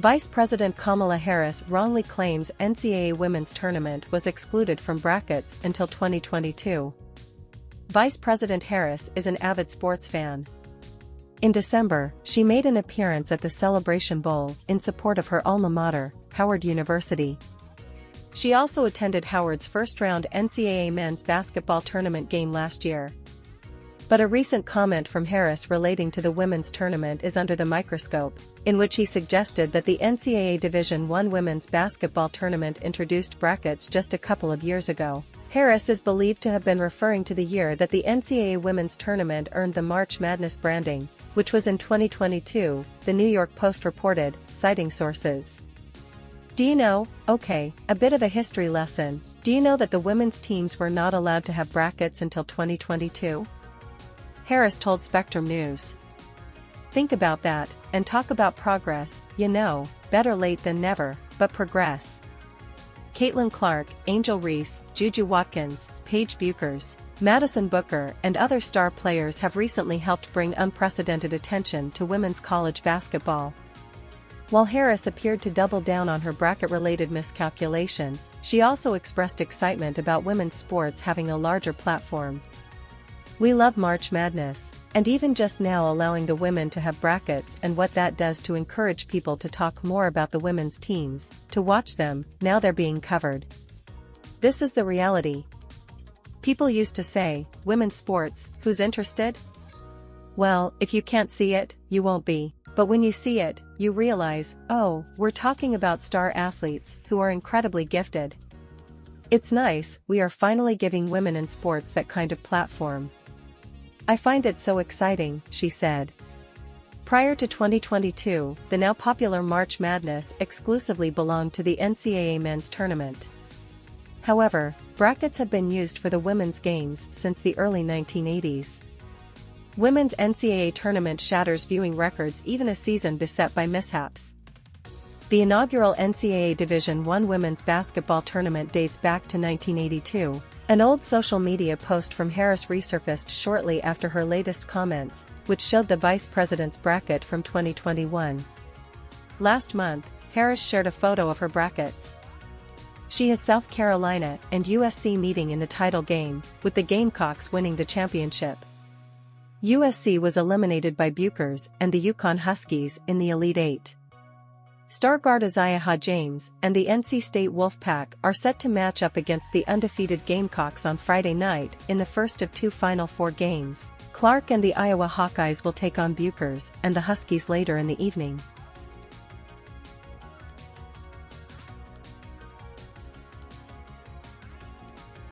Vice President Kamala Harris wrongly claims NCAA women's tournament was excluded from brackets until 2022. Vice President Harris is an avid sports fan. In December, she made an appearance at the Celebration Bowl in support of her alma mater, Howard University. She also attended Howard's first-round NCAA men's basketball tournament game last year. But a recent comment from Harris relating to the women's tournament is under the microscope, in which he suggested that the NCAA Division I women's basketball tournament introduced brackets just a couple of years ago. Harris is believed to have been referring to the year that the NCAA women's tournament earned the March Madness branding, which was in 2022, the New York Post reported, citing sources. Do you know, okay, a bit of a history lesson, do you know that the women's teams were not allowed to have brackets until 2022? Harris told Spectrum News. Think about that, and talk about progress, you know, better late than never, but progress. Caitlin Clark, Angel Reese, Juju Watkins, Paige Bueckers, Madison Booker and other star players have recently helped bring unprecedented attention to women's college basketball. While Harris appeared to double down on her bracket-related miscalculation, she also expressed excitement about women's sports having a larger platform. We love March Madness, and even just now allowing the women to have brackets and what that does to encourage people to talk more about the women's teams, to watch them, now they're being covered. This is the reality. People used to say, women's sports, who's interested? Well, if you can't see it, you won't be. But when you see it, you realize, oh, we're talking about star athletes who are incredibly gifted. It's nice, we are finally giving women in sports that kind of platform. I find it so exciting, she said. Prior to 2022, the now popular March Madness exclusively belonged to the NCAA men's tournament. However, brackets have been used for the women's games since the early 1980s. Women's NCAA tournament shatters viewing records even a season beset by mishaps. The inaugural NCAA Division I women's basketball tournament dates back to 1982. An old social media post from Harris resurfaced shortly after her latest comments, which showed the vice president's bracket from 2021. Last month, Harris shared a photo of her brackets. She has South Carolina and USC meeting in the title game, with the Gamecocks winning the championship. USC was eliminated by Bueckers and the Yukon Huskies in the Elite Eight. Star guard Isaiah James and the NC State Wolfpack are set to match up against the undefeated Gamecocks on Friday night in the first of two Final Four games. Clark and the Iowa Hawkeyes will take on Bueckers and the Huskies later in the evening.